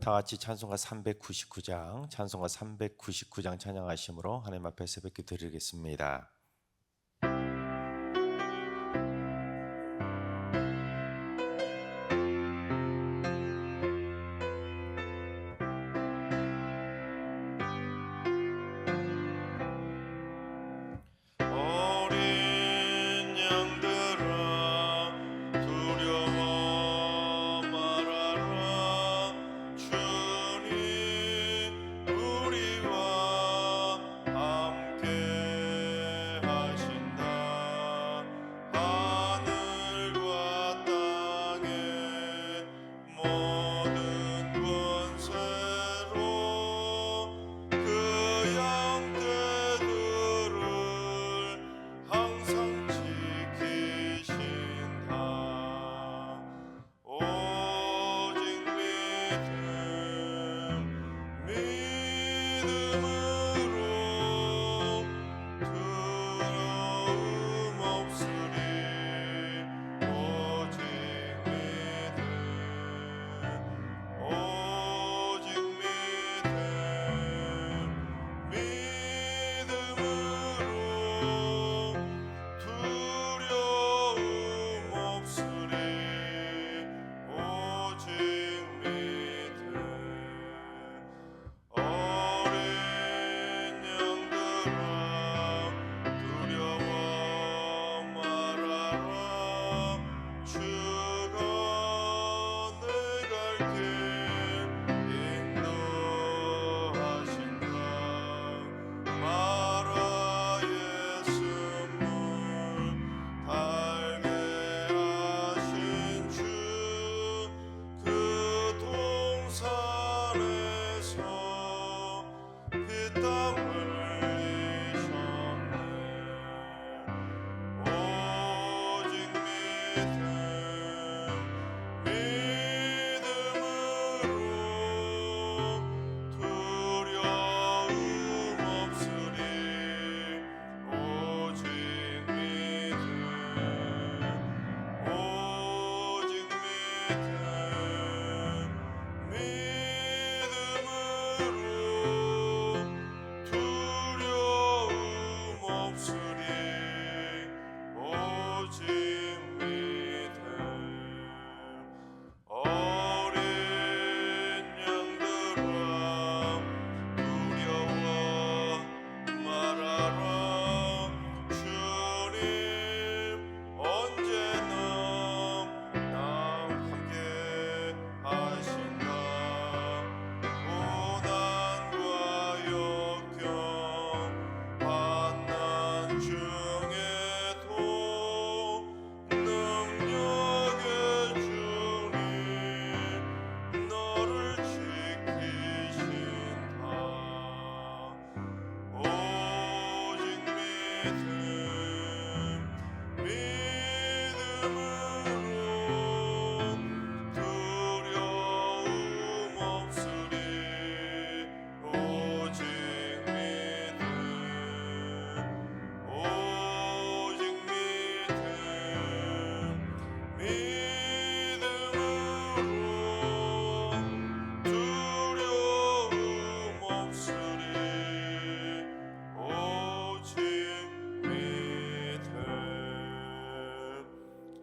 다 같이 찬송가 399장 찬양하심으로 하나님 앞에 새벽기 드리겠습니다.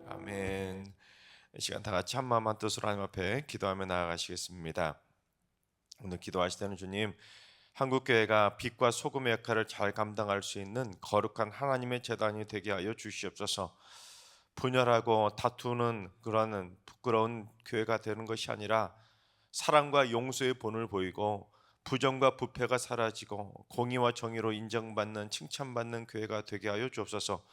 아멘. 이 시간 다 같이 한마음 한뜻으로 하나님 앞에 기도하며 나아가시겠습니다. 오늘 기도하실 때는 주님, 한국교회가 빛과 소금의 역할을 잘 감당할 수 있는 거룩한 하나님의 제단이 되게 하여 주시옵소서. 분열하고 다투는 그러한 부끄러운 교회가 되는 것이 아니라 사랑과 용서의 본을 보이고 부정과 부패가 사라지고 공의와 정의로 인정받는 칭찬받는 교회가 되게 하여 주옵소서.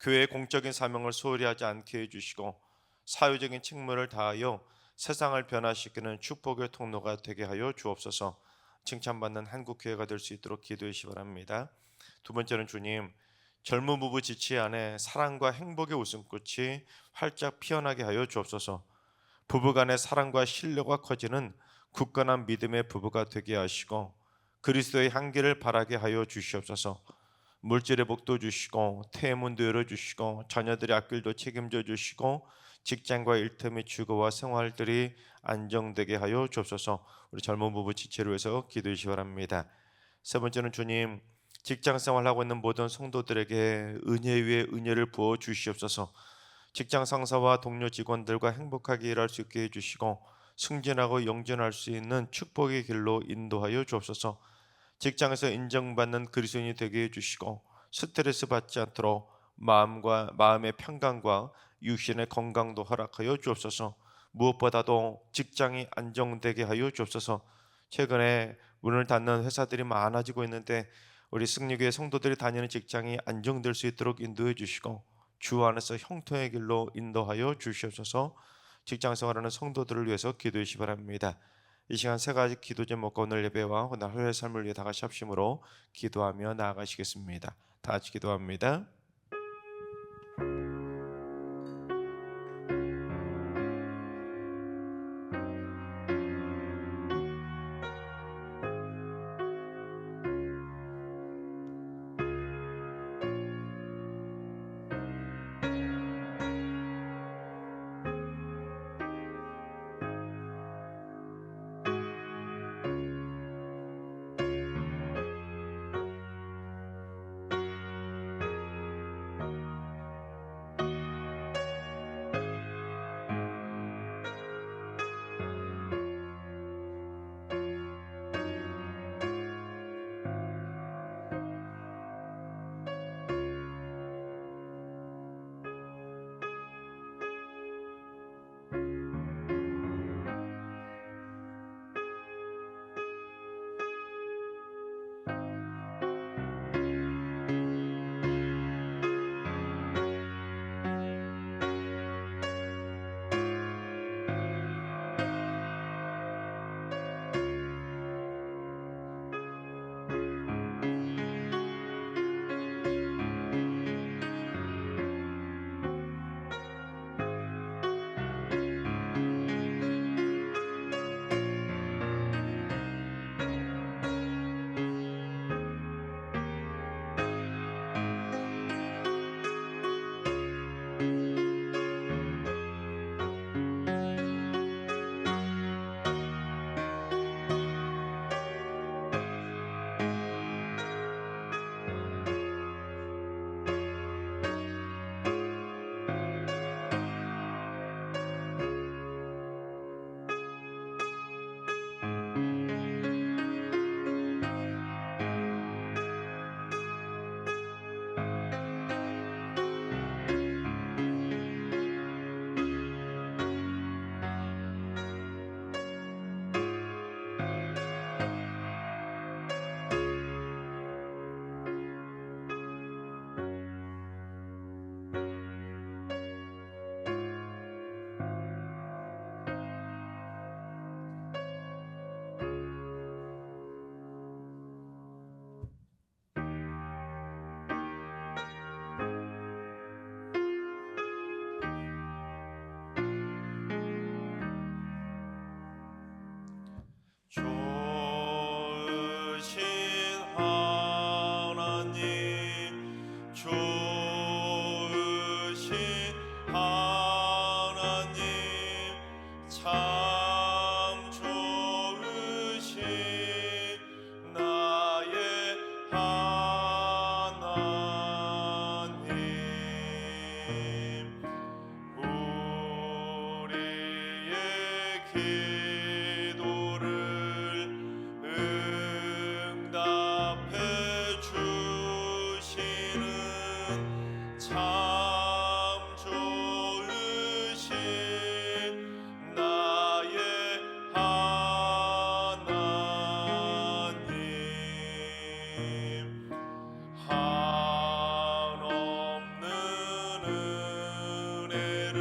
교회의 공적인 사명을 소홀히 하지 않게 해주시고 사회적인 책무를 다하여 세상을 변화시키는 축복의 통로가 되게 하여 주옵소서. 칭찬받는 한국교회가 될 수 있도록 기도해 주시기 바랍니다. 두 번째는 주님, 젊은 부부 지치 안에 사랑과 행복의 웃음꽃이 활짝 피어나게 하여 주옵소서. 부부간의 사랑과 신뢰가 커지는 굳건한 믿음의 부부가 되게 하시고 그리스도의 향기를 바라게 하여 주시옵소서. 물질의 복도 주시고 태의 문도 열어주시고 자녀들의 앞길도 책임져 주시고 직장과 일터의 주거와 생활들이 안정되게 하여 주옵소서. 우리 젊은 부부 지체를 위해서 기도해 주시기 바랍니다. 세 번째는 주님, 직장 생활하고 있는 모든 성도들에게 은혜 위에 은혜를 부어 주시옵소서. 직장 상사와 동료 직원들과 행복하게 일할 수 있게 해주시고 승진하고 영전할 수 있는 축복의 길로 인도하여 주옵소서. 직장에서 인정받는 그리스도인이 되게 해주시고 스트레스 받지 않도록 마음의 평강과 육신의 건강도 허락하여 주옵소서. 무엇보다도 직장이 안정되게 하여 주옵소서. 최근에 문을 닫는 회사들이 많아지고 있는데 우리 승리교회 성도들이 다니는 직장이 안정될 수 있도록 인도해 주시고 주 안에서 형통의 길로 인도하여 주시옵소서. 직장 생활하는 성도들을 위해서 기도해 주시기 바랍니다. 이 시간 세 가지 기도 제목과 오늘 예배와 오늘 하루의 삶을 위해 다 같이 합심으로 기도하며 나아가시겠습니다. 다 같이 기도합니다. 좋으신 하나님, 좋으신 하나님, 참 좋으신 나의 하나님, 우리의 기도를 응답해 주시는 참 좋으신 나의 하나님, 한없는 은혜를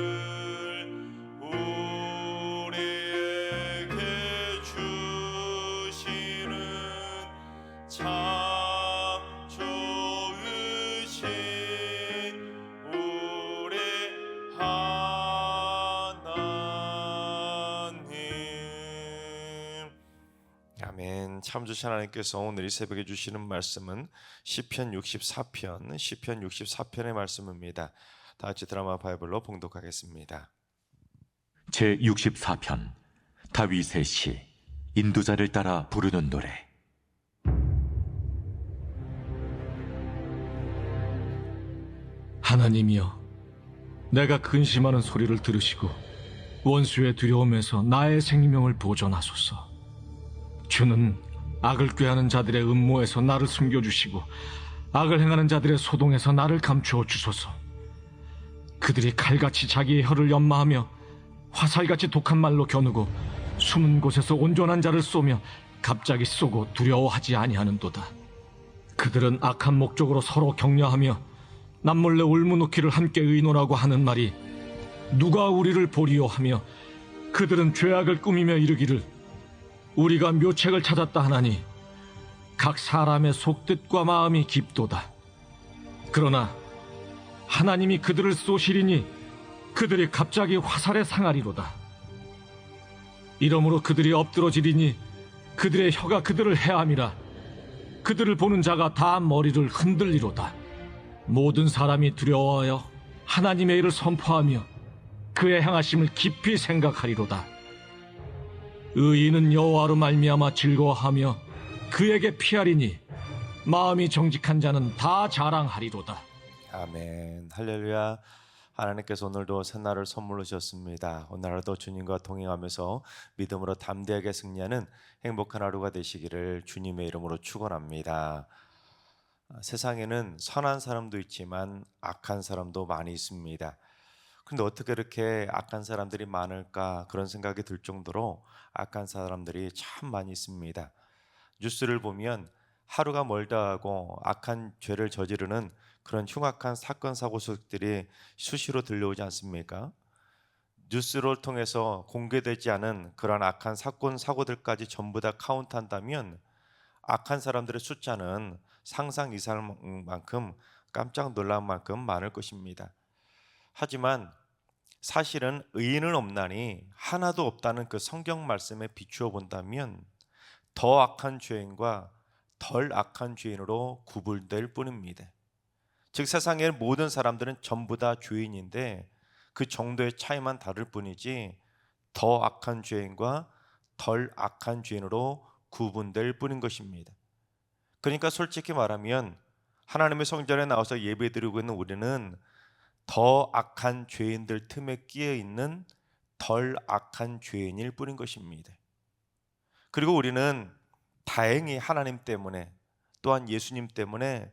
우리에게 주시는 참 좋으신 우리 하나님. 아멘. 참 좋으신 하나님께서 오늘 이 새벽에 주시는 말씀은 시편 64편의 말씀입니다. 다 같이 드라마 바이블로 봉독하겠습니다. 제64편 다윗의 시 인도자를 따라 부르는 노래. 하나님이여, 내가 근심하는 소리를 들으시고 원수의 두려움에서 나의 생명을 보존하소서. 주는 악을 꾀하는 자들의 음모에서 나를 숨겨주시고 악을 행하는 자들의 소동에서 나를 감추어 주소서. 그들이 칼같이 자기의 혀를 연마하며 화살같이 독한 말로 겨누고 숨은 곳에서 온전한 자를 쏘며 갑자기 쏘고 두려워하지 아니하는도다. 그들은 악한 목적으로 서로 격려하며 남몰래 울무놓기를 함께 의논하고 하는 말이 누가 우리를 보리요 하며 그들은 죄악을 꾸미며 이르기를 우리가 묘책을 찾았다 하나니 각 사람의 속뜻과 마음이 깊도다. 그러나 하나님이 그들을 쏘시리니 그들이 갑자기 화살에 상하리로다. 이러므로 그들이 엎드러지리니 그들의 혀가 그들을 해함이라. 그들을 보는 자가 다 머리를 흔들리로다. 모든 사람이 두려워하여 하나님의 일을 선포하며 그의 행하심을 깊이 생각하리로다. 의인은 여호와로 말미암아 즐거워하며 그에게 피하리니 마음이 정직한 자는 다 자랑하리로다. 아멘. 할렐루야. 하나님께서 오늘도 새날을 선물로 주셨습니다. 오늘 하루도 주님과 동행하면서 믿음으로 담대하게 승리하는 행복한 하루가 되시기를 주님의 이름으로 축원합니다. 세상에는 선한 사람도 있지만 악한 사람도 많이 있습니다. 근데 어떻게 이렇게 악한 사람들이 많을까 그런 생각이 들 정도로 악한 사람들이 참 많이 있습니다. 뉴스를 보면 하루가 멀다 하고 악한 죄를 저지르는 그런 흉악한 사건 사고 소식들이 수시로 들려오지 않습니까? 뉴스를 통해서 공개되지 않은 그런 악한 사건 사고들까지 전부 다 카운트한다면 악한 사람들의 숫자는 상상 이상할 만큼 깜짝 놀랄 만큼 많을 것입니다. 하지만 사실은 의인은 없나니 하나도 없다는 그 성경 말씀에 비추어 본다면 더 악한 죄인과 덜 악한 죄인으로 구분될 뿐입니다. 즉 세상의 모든 사람들은 전부 다 죄인인데 그 정도의 차이만 다를 뿐이지 더 악한 죄인과 덜 악한 죄인으로 구분될 뿐인 것입니다. 그러니까 솔직히 말하면 하나님의 성전에 나와서 예배드리고 있는 우리는 더 악한 죄인들 틈에 끼어 있는 덜 악한 죄인일 뿐인 것입니다. 그리고 우리는 다행히 하나님 때문에 또한 예수님 때문에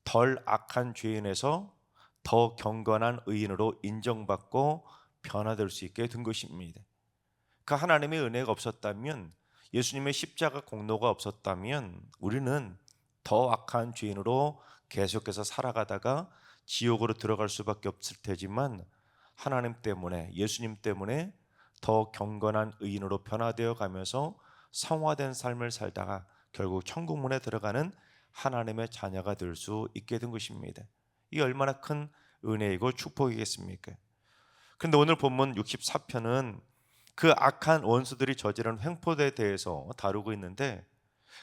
덜 악한 죄인에서 더 경건한 의인으로 인정받고 변화될 수 있게 된 것입니다. 그 하나님의 은혜가 없었다면, 예수님의 십자가 공로가 없었다면 우리는 더 악한 죄인으로 계속해서 살아가다가 지옥으로 들어갈 수밖에 없을 테지만 하나님 때문에, 예수님 때문에 더 경건한 의인으로 변화되어 가면서 성화된 삶을 살다가 결국 천국문에 들어가는 하나님의 자녀가 될 수 있게 된 것입니다. 이 얼마나 큰 은혜이고 축복이겠습니까? 그런데 오늘 본문 64편은 그 악한 원수들이 저지른 횡포에 대해서 다루고 있는데,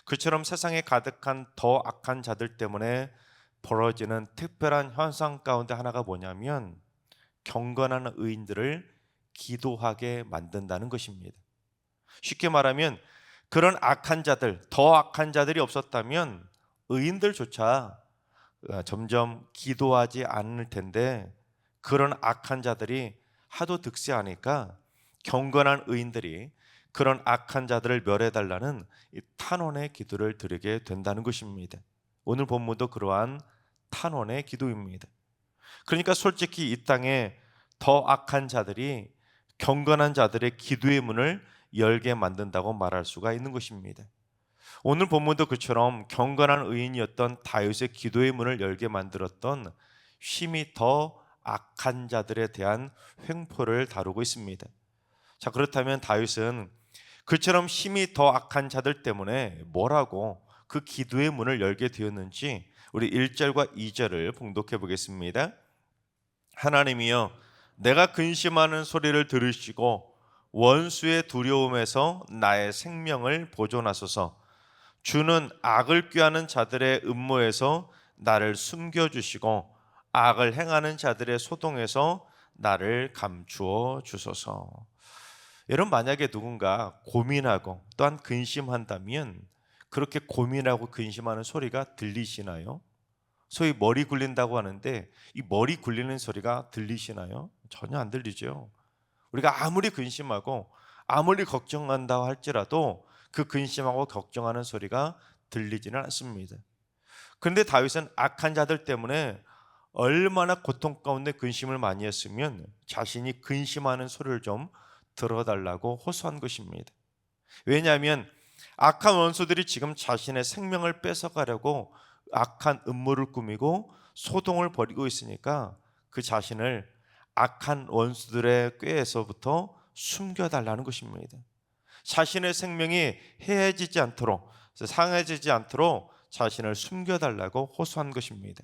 그처럼 세상에 가득한 더 악한 자들 때문에 벌어지는 특별한 현상 가운데 하나가 뭐냐면 경건한 의인들을 기도하게 만든다는 것입니다. 쉽게 말하면 그런 악한 자들, 더 악한 자들이 없었다면 의인들조차 점점 기도하지 않을 텐데, 그런 악한 자들이 하도 득세하니까 경건한 의인들이 그런 악한 자들을 멸해달라는 이 탄원의 기도를 드리게 된다는 것입니다. 오늘 본문도 그러한 탄원의 기도입니다. 그러니까 솔직히 이 땅에 더 악한 자들이 경건한 자들의 기도의 문을 열게 만든다고 말할 수가 있는 것입니다. 오늘 본문도 그처럼 경건한 의인이었던 다윗의 기도의 문을 열게 만들었던 힘이 더 악한 자들에 대한 횡포를 다루고 있습니다. 자, 그렇다면 다윗은 그처럼 힘이 더 악한 자들 때문에 뭐라고 그 기도의 문을 열게 되었는지 우리 1절과 2절을 봉독해 보겠습니다. 하나님이여, 내가 근심하는 소리를 들으시고 원수의 두려움에서 나의 생명을 보존하소서. 주는 악을 꾀하는 자들의 음모에서 나를 숨겨주시고 악을 행하는 자들의 소동에서 나를 감추어 주소서. 여러분, 만약에 누군가 고민하고 또한 근심한다면 그렇게 고민하고 근심하는 소리가 들리시나요? 소위 머리 굴린다고 하는데 이 머리 굴리는 소리가 들리시나요? 전혀 안 들리죠. 우리가 아무리 근심하고 아무리 걱정한다고 할지라도 그 근심하고 걱정하는 소리가 들리지는 않습니다. 그런데 다윗은 악한 자들 때문에 얼마나 고통 가운데 근심을 많이 했으면 자신이 근심하는 소리를 좀 들어달라고 호소한 것입니다. 왜냐하면 악한 원수들이 지금 자신의 생명을 뺏어가려고 악한 음모를 꾸미고 소동을 벌이고 있으니까 그 자신을 악한 원수들의 꾀에서부터 숨겨달라는 것입니다. 자신의 생명이 해해지지 않도록, 상해지지 않도록 자신을 숨겨달라고 호소한 것입니다.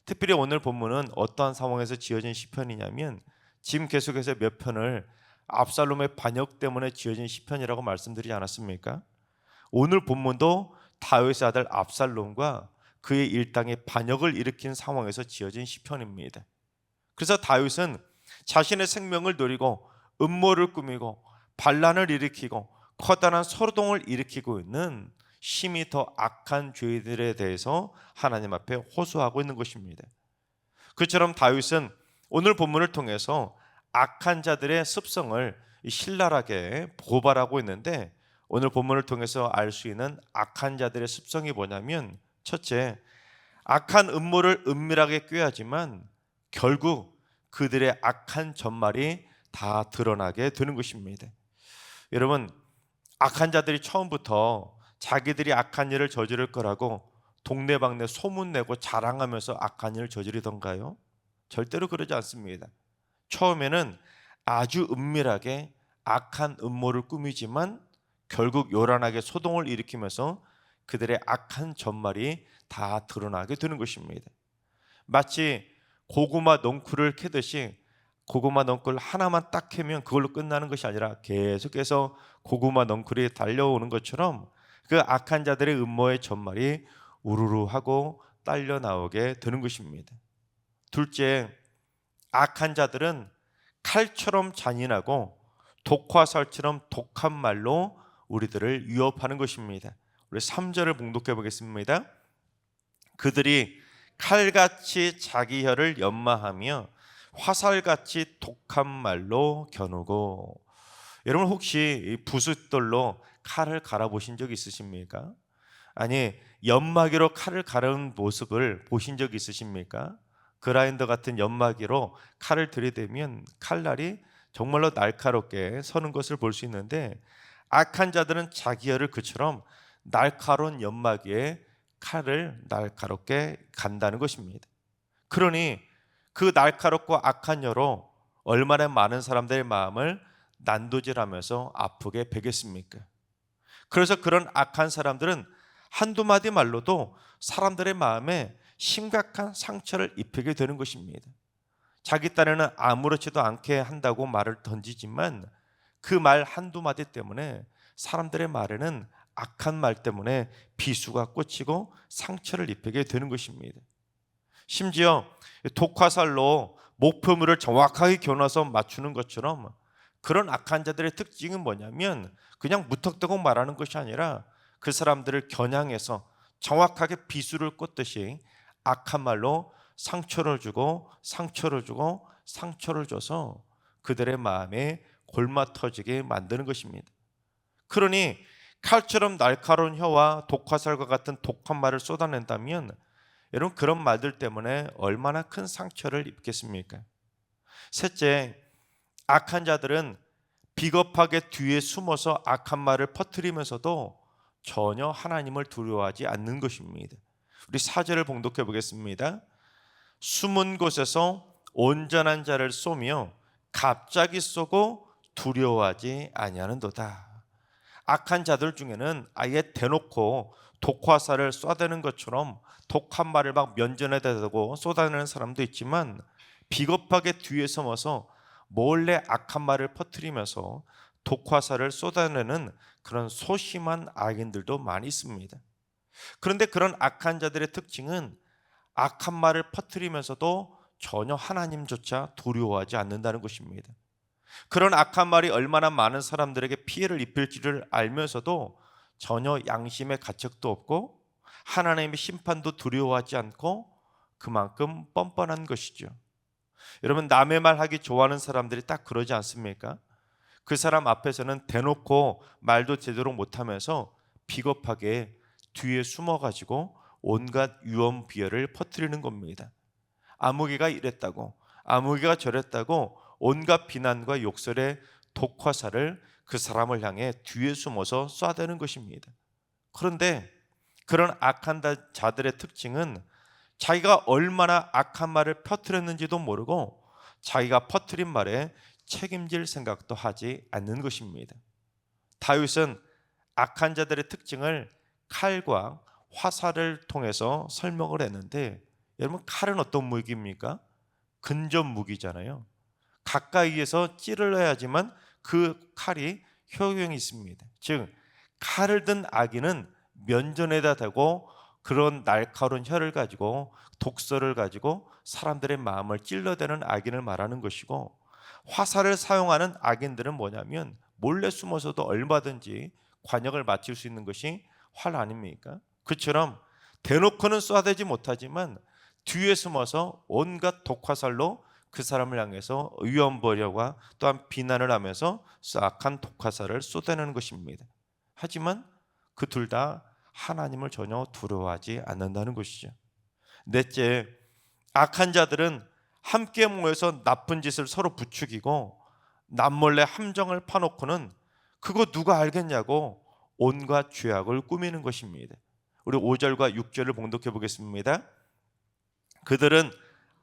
특별히 오늘 본문은 어떠한 상황에서 지어진 시편이냐면 지금 계속해서 몇 편을 압살롬의 반역 때문에 지어진 시편이라고 말씀드리지 않았습니까? 오늘 본문도 다윗의 아들 압살롬과 그의 일당의 반역을 일으킨 상황에서 지어진 시편입니다. 그래서 다윗은 자신의 생명을 노리고 음모를 꾸미고 반란을 일으키고 커다란 소동을 일으키고 있는 심히 더 악한 죄들에 대해서 하나님 앞에 호소하고 있는 것입니다. 그처럼 다윗은 오늘 본문을 통해서 악한 자들의 습성을 신랄하게 고발하고 있는데 오늘 본문을 통해서 알 수 있는 악한 자들의 습성이 뭐냐면 첫째, 악한 음모를 은밀하게 꾀하지만 결국 그들의 악한 전말이 다 드러나게 되는 것입니다. 여러분, 악한 자들이 처음부터 자기들이 악한 일을 저지를 거라고 동네방네 소문내고 자랑하면서 악한 일을 저지르던가요? 절대로 그러지 않습니다. 처음에는 아주 은밀하게 악한 음모를 꾸미지만 결국 요란하게 소동을 일으키면서 그들의 악한 전말이 다 드러나게 되는 것입니다. 마치 고구마 넝쿨을 캐듯이 고구마 넝쿨 하나만 딱 캐면 그걸로 끝나는 것이 아니라 계속해서 고구마 넝쿨이 달려오는 것처럼 그 악한 자들의 음모의 전말이 우르르 하고 딸려 나오게 되는 것입니다. 둘째, 악한 자들은 칼처럼 잔인하고 독화살처럼 독한 말로 우리들을 위협하는 것입니다. 우리 3절을 봉독해 보겠습니다. 그들이 칼같이 자기 혀를 연마하며 화살같이 독한 말로 겨누고. 여러분, 혹시 붓돌로 칼을 갈아보신 적 있으십니까? 아니, 연마기로 칼을 가르는 모습을 보신 적 있으십니까? 그라인더 같은 연마기로 칼을 들이대면 칼날이 정말로 날카롭게 서는 것을 볼 수 있는데 악한 자들은 자기 혀를 그처럼 날카로운 연마기에 칼을 날카롭게 간다는 것입니다. 그러니 그 날카롭고 악한 혀로 얼마나 많은 사람들의 마음을 난도질하면서 아프게 베겠습니까? 그래서 그런 악한 사람들은 한두 마디 말로도 사람들의 마음에 심각한 상처를 입히게 되는 것입니다. 자기 딴에는 아무렇지도 않게 한다고 말을 던지지만 그 말 한두 마디 때문에 사람들의 말에는 악한 말 때문에 비수가 꽂히고 상처를 입히게 되는 것입니다. 심지어 독화살로 목표물을 정확하게 겨눠서 맞추는 것처럼 그런 악한 자들의 특징은 뭐냐면 그냥 무턱대고 말하는 것이 아니라 그 사람들을 겨냥해서 정확하게 비수를 꽂듯이 악한 말로 상처를 주고 상처를 주고 상처를 줘서 그들의 마음에 골마 터지게 만드는 것입니다. 그러니 칼처럼 날카로운 혀와 독화살과 같은 독한 말을 쏟아낸다면 여러분, 그런 말들 때문에 얼마나 큰 상처를 입겠습니까? 셋째, 악한 자들은 비겁하게 뒤에 숨어서 악한 말을 퍼뜨리면서도 전혀 하나님을 두려워하지 않는 것입니다. 우리 4절을 봉독해 보겠습니다. 숨은 곳에서 온전한 자를 쏘며 갑자기 쏘고 두려워하지 아니하는도다. 악한 자들 중에는 아예 대놓고 독화살을 쏴대는 것처럼 독한 말을 막 면전에다 대고 쏟아내는 사람도 있지만 비겁하게 뒤에 숨어서 몰래 악한 말을 퍼뜨리면서 독화살을 쏟아내는 그런 소심한 악인들도 많이 있습니다. 그런데 그런 악한 자들의 특징은 악한 말을 퍼뜨리면서도 전혀 하나님조차 두려워하지 않는다는 것입니다. 그런 악한 말이 얼마나 많은 사람들에게 피해를 입힐지를 알면서도 전혀 양심의 가책도 없고 하나님의 심판도 두려워하지 않고 그만큼 뻔뻔한 것이죠. 여러분, 남의 말 하기 좋아하는 사람들이 딱 그러지 않습니까? 그 사람 앞에서는 대놓고 말도 제대로 못하면서 비겁하게 뒤에 숨어가지고 온갖 유언비어를 퍼뜨리는 겁니다. 아무개가 이랬다고, 아무개가 저랬다고 온갖 비난과 욕설의 독화살을 그 사람을 향해 뒤에 숨어서 쏴대는 것입니다. 그런데 그런 악한 자들의 특징은 자기가 얼마나 악한 말을 퍼뜨렸는지도 모르고 자기가 퍼뜨린 말에 책임질 생각도 하지 않는 것입니다. 다윗은 악한 자들의 특징을 칼과 화살을 통해서 설명을 했는데, 여러분, 칼은 어떤 무기입니까? 근접 무기잖아요. 가까이에서 찌르러야지만 그 칼이 효용이 있습니다. 즉, 칼을 든 악인은 면전에다 대고 그런 날카로운 혀를 가지고 독설을 가지고 사람들의 마음을 찔러대는 악인을 말하는 것이고, 화살을 사용하는 악인들은 뭐냐면 몰래 숨어서도 얼마든지 관역을 맞출 수 있는 것이 활 아닙니까? 그처럼 대놓고는 쏴대지 못하지만 뒤에 숨어서 온갖 독화살로 그 사람을 향해서 위험버려와 또한 비난을 하면서 악한 독화살을 쏟아내는 것입니다. 하지만 그 둘 다 하나님을 전혀 두려워하지 않는다는 것이죠. 넷째, 악한 자들은 함께 모여서 나쁜 짓을 서로 부추기고 남몰래 함정을 파놓고는 그거 누가 알겠냐고 온갖 죄악을 꾸미는 것입니다. 우리 5절과 6절을 봉독해 보겠습니다. 그들은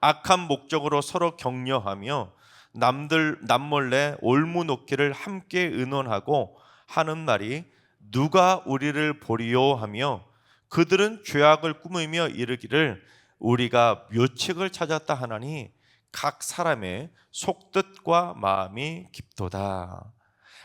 악한 목적으로 서로 격려하며 남몰래 올무놓기를 함께 의논하고 하는 말이 누가 우리를 보리요 하며, 그들은 죄악을 꾸미며 이르기를 우리가 묘책을 찾았다 하나니 각 사람의 속뜻과 마음이 깊도다.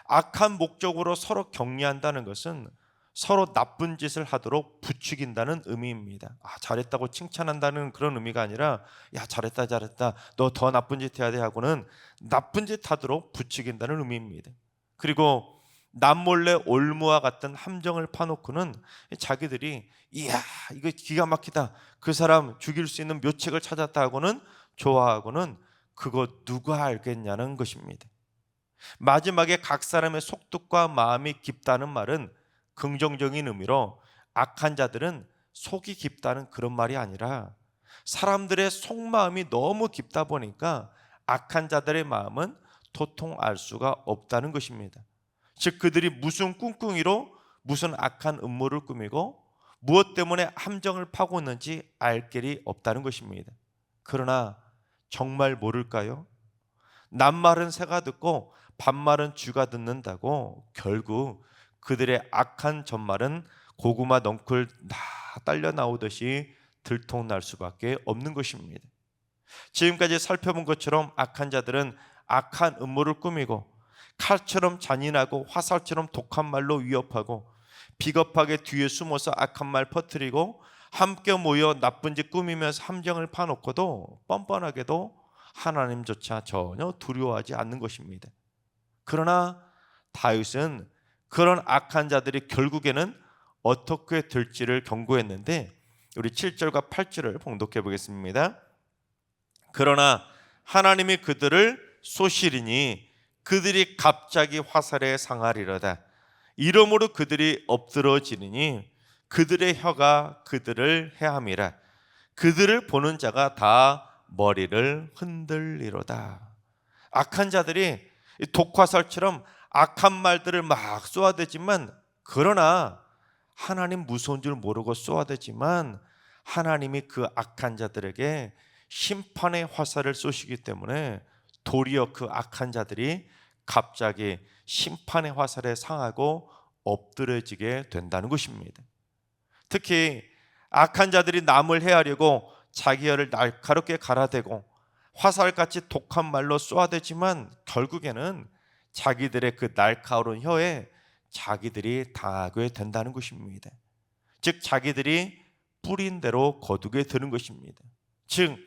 악한 목적으로 서로 격려한다는 것은 서로 나쁜 짓을 하도록 부추긴다는 의미입니다. 잘했다고 칭찬한다는 그런 의미가 아니라 야, 잘했다 잘했다, 너 더 나쁜 짓 해야 돼 하고는 나쁜 짓 하도록 부추긴다는 의미입니다. 그리고 남몰래 올무와 같은 함정을 파놓고는 자기들이 이야, 이거 기가 막히다, 그 사람 죽일 수 있는 묘책을 찾았다 하고는 좋아하고는 그거 누가 알겠냐는 것입니다. 마지막에 각 사람의 속뜻과 마음이 깊다는 말은 긍정적인 의미로 악한 자들은 속이 깊다는 그런 말이 아니라 사람들의 속마음이 너무 깊다 보니까 악한 자들의 마음은 도통 알 수가 없다는 것입니다. 즉, 그들이 무슨 꿍꿍이로 무슨 악한 음모를 꾸미고 무엇 때문에 함정을 파고 있는지 알 길이 없다는 것입니다. 그러나 정말 모를까요? 남말은 새가 듣고 반말은 쥐가 듣는다고 결국 그들의 악한 전말은 고구마 넝쿨 다 딸려 나오듯이 들통날 수밖에 없는 것입니다. 지금까지 살펴본 것처럼 악한 자들은 악한 음모를 꾸미고 칼처럼 잔인하고 화살처럼 독한 말로 위협하고 비겁하게 뒤에 숨어서 악한 말 퍼뜨리고 함께 모여 나쁜 짓 꾸미면서 함정을 파놓고도 뻔뻔하게도 하나님조차 전혀 두려워하지 않는 것입니다. 그러나 다윗은 그런 악한 자들이 결국에는 어떻게 될지를 경고했는데, 우리 7절과 8절을 봉독해 보겠습니다. 그러나 하나님이 그들을 쏘시리니 그들이 갑자기 화살에 상하리로다. 이러므로 그들이 엎드러지리니 그들의 혀가 그들을 해함이라. 그들을 보는 자가 다 머리를 흔들리로다. 악한 자들이 독화살처럼 악한 말들을 막 쏘아대지만, 그러나 하나님 무서운 줄 모르고 쏘아대지만 하나님이 그 악한 자들에게 심판의 화살을 쏘시기 때문에 도리어 그 악한 자들이 갑자기 심판의 화살에 상하고 엎드려지게 된다는 것입니다. 특히 악한 자들이 남을 해하려고 자기 혀를 날카롭게 갈아대고 화살같이 독한 말로 쏘아대지만 결국에는 자기들의 그 날카로운 혀에 자기들이 당하게 된다는 것입니다. 즉, 자기들이 뿌린 대로 거두게 되는 것입니다. 즉,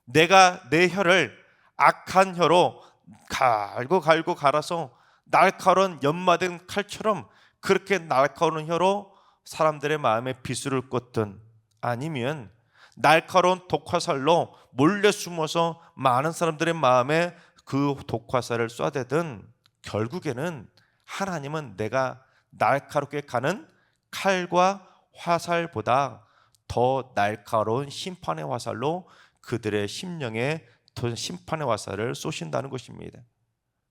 내가 내 혀를 악한 혀로 갈고 갈아서 날카로운 연마된 칼처럼 그렇게 날카로운 혀로 사람들의 마음에 비수를 꽂든, 아니면 날카로운 독화살로 몰래 숨어서 많은 사람들의 마음에 그 독화살을 쏴대든, 결국에는 하나님은 내가 날카롭게 가는 칼과 화살보다 더 날카로운 심판의 화살로 그들의 심령에 더 심판의 화살을 쏘신다는 것입니다.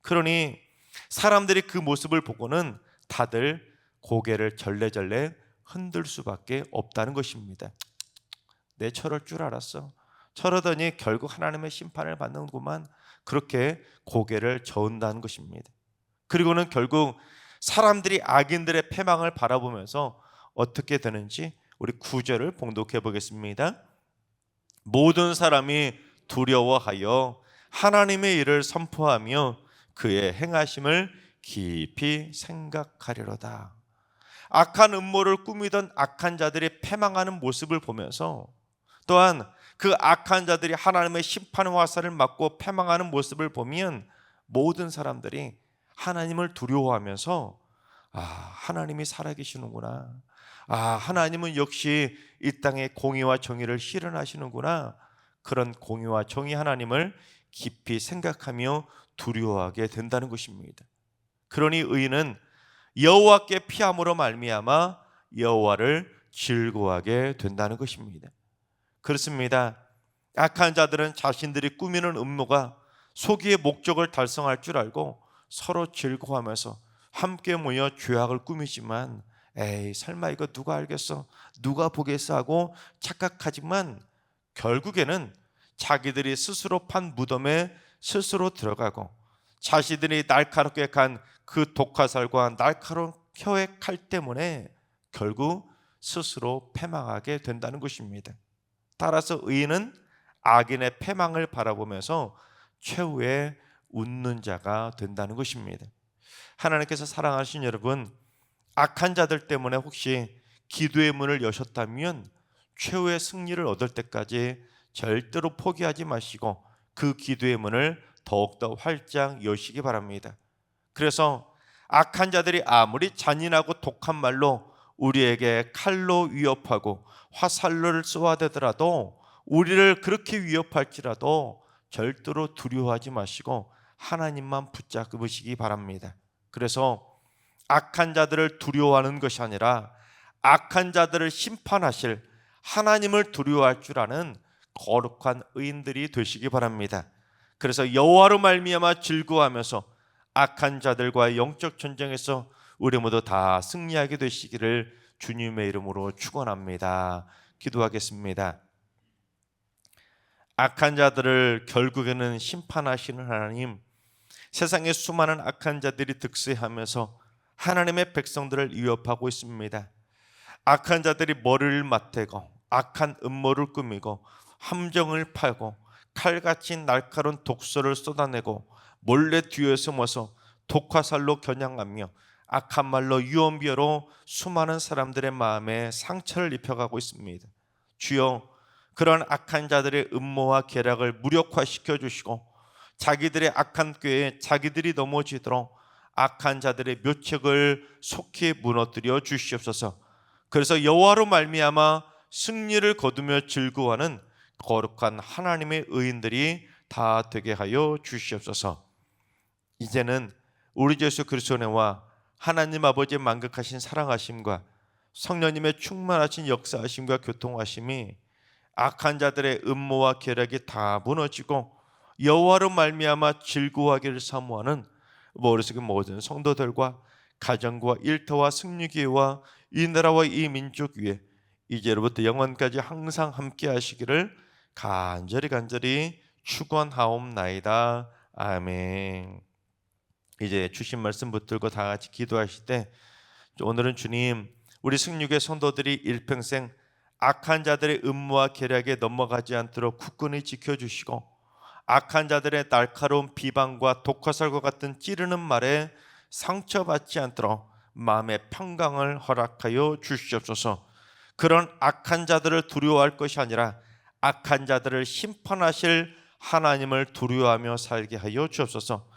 그러니 사람들이 그 모습을 보고는 다들 고개를 절레절레 흔들 수밖에 없다는 것입니다. 내 저럴 줄 알았어. 저러더니 결국 하나님의 심판을 받는구만. 그렇게 고개를 저은다는 것입니다. 그리고는 결국 사람들이 악인들의 패망을 바라보면서 어떻게 되는지 우리 9절을 봉독해 보겠습니다. 모든 사람이 두려워하여 하나님의 일을 선포하며 그의 행하심을 깊이 생각하리로다. 악한 음모를 꾸미던 악한 자들이 패망하는 모습을 보면서, 또한 그 악한 자들이 하나님의 심판의 화살을 맞고 패망하는 모습을 보면 모든 사람들이 하나님을 두려워하면서 하나님이 살아계시는구나, 하나님은 역시 이 땅에 공의와 정의를 실현하시는구나, 그런 공의와 정의 하나님을 깊이 생각하며 두려워하게 된다는 것입니다. 그러니 의인은 여호와께 피함으로 말미암아 여호와를 즐거워하게 된다는 것입니다. 그렇습니다. 악한 자들은 자신들이 꾸미는 음모가 소기의 목적을 달성할 줄 알고 서로 즐거워하면서 함께 모여 죄악을 꾸미지만, 에이 설마 이거 누가 알겠어, 누가 보겠어 하고 착각하지만 결국에는 자기들이 스스로 판 무덤에 스스로 들어가고 자신들이 날카롭게 간 그 독화살과 날카로운 혀의 칼 때문에 결국 스스로 패망하게 된다는 것입니다. 따라서 의인은 악인의 패망을 바라보면서 최후의 웃는 자가 된다는 것입니다. 하나님께서 사랑하신 여러분, 악한 자들 때문에 혹시 기도의 문을 여셨다면 최후의 승리를 얻을 때까지 절대로 포기하지 마시고 그 기도의 문을 더욱더 활짝 여시기 바랍니다. 그래서 악한 자들이 아무리 잔인하고 독한 말로 우리에게 칼로 위협하고 화살로 쏘아대더라도, 우리를 그렇게 위협할지라도 절대로 두려워하지 마시고 하나님만 붙잡으시기 바랍니다. 그래서 악한 자들을 두려워하는 것이 아니라 악한 자들을 심판하실 하나님을 두려워할 줄 아는 거룩한 의인들이 되시기 바랍니다. 그래서 여호와로 말미암아 즐거워하면서 악한 자들과의 영적 전쟁에서 우리 모두 다 승리하게 되시기를 주님의 이름으로 축원합니다. 기도하겠습니다. 악한 자들을 결국에는 심판하시는 하나님, 세상의 수많은 악한 자들이 득세하면서 하나님의 백성들을 위협하고 있습니다. 악한 자들이 머리를 맞대고 악한 음모를 꾸미고 함정을 팔고 칼같이 날카로운 독소를 쏟아내고 몰래 뒤에 숨어서 독화살로 겨냥하며 악한 말로 유언비어로 수많은 사람들의 마음에 상처를 입혀가고 있습니다. 주여, 그런 악한 자들의 음모와 계략을 무력화시켜 주시고 자기들의 악한 꾀에 자기들이 넘어지도록 악한 자들의 묘책을 속히 무너뜨려 주시옵소서. 그래서 여호와로 말미암아 승리를 거두며 즐거워하는 거룩한 하나님의 의인들이 다 되게 하여 주시옵소서. 이제는 우리 주 예수 그리스도의 은혜와 하나님 아버지의 만극하신 사랑하심과 성령님의 충만하신 역사하심과 교통하심이 악한 자들의 음모와 계략이 다 무너지고 여호와로 말미암아 즐거워하기를 사모하는 머릿속의 모든 성도들과 가정과 일터와 승리교회와 이 나라와 이 민족 위에 이제로부터 영원까지 항상 함께 하시기를 간절히 축원하옵나이다. 아멘. 이제 주신 말씀 붙들고 다 같이 기도하실 때, 오늘은 주님, 우리 승리교회 성도들이 일평생 악한 자들의 음모와 계략에 넘어가지 않도록 굳건히 지켜주시고 악한 자들의 날카로운 비방과 독화살과 같은 찌르는 말에 상처받지 않도록 마음의 평강을 허락하여 주시옵소서. 그런 악한 자들을 두려워할 것이 아니라 악한 자들을 심판하실 하나님을 두려워하며 살게 하여 주옵소서.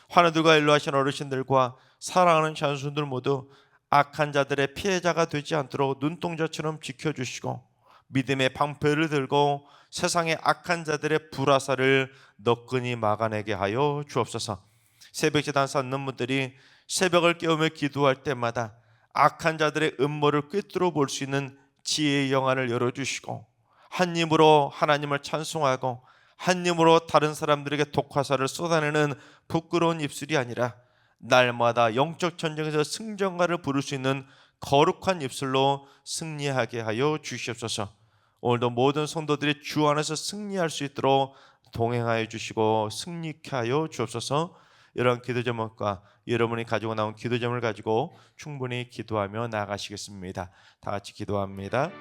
환우들과 연로하신 어르신들과 사랑하는 자손들 모두 악한 자들의 피해자가 되지 않도록 눈동자처럼 지켜주시고 믿음의 방패를 들고 세상의 악한 자들의 불화살을 너끈히 막아내게 하여 주옵소서. 새벽제단 쌓는 분들이 새벽을 깨우며 기도할 때마다 악한 자들의 음모를 꿰뚫어 볼 수 있는 지혜의 영안을 열어주시고 한 입으로 하나님을 찬송하고 한 입으로 다른 사람들에게 독화살을 쏟아내는 부끄러운 입술이 아니라 날마다 영적 전쟁에서 승전가를 부를 수 있는 거룩한 입술로 승리하게 하여 주시옵소서. 오늘도 모든 성도들이 주 안에서 승리할 수 있도록 동행하여 주시고 승리케 하여 주옵소서. 이런 기도 제목과 여러분이 가지고 나온 기도 제목을 가지고 충분히 기도하며 나아가시겠습니다. 다 같이 기도합니다.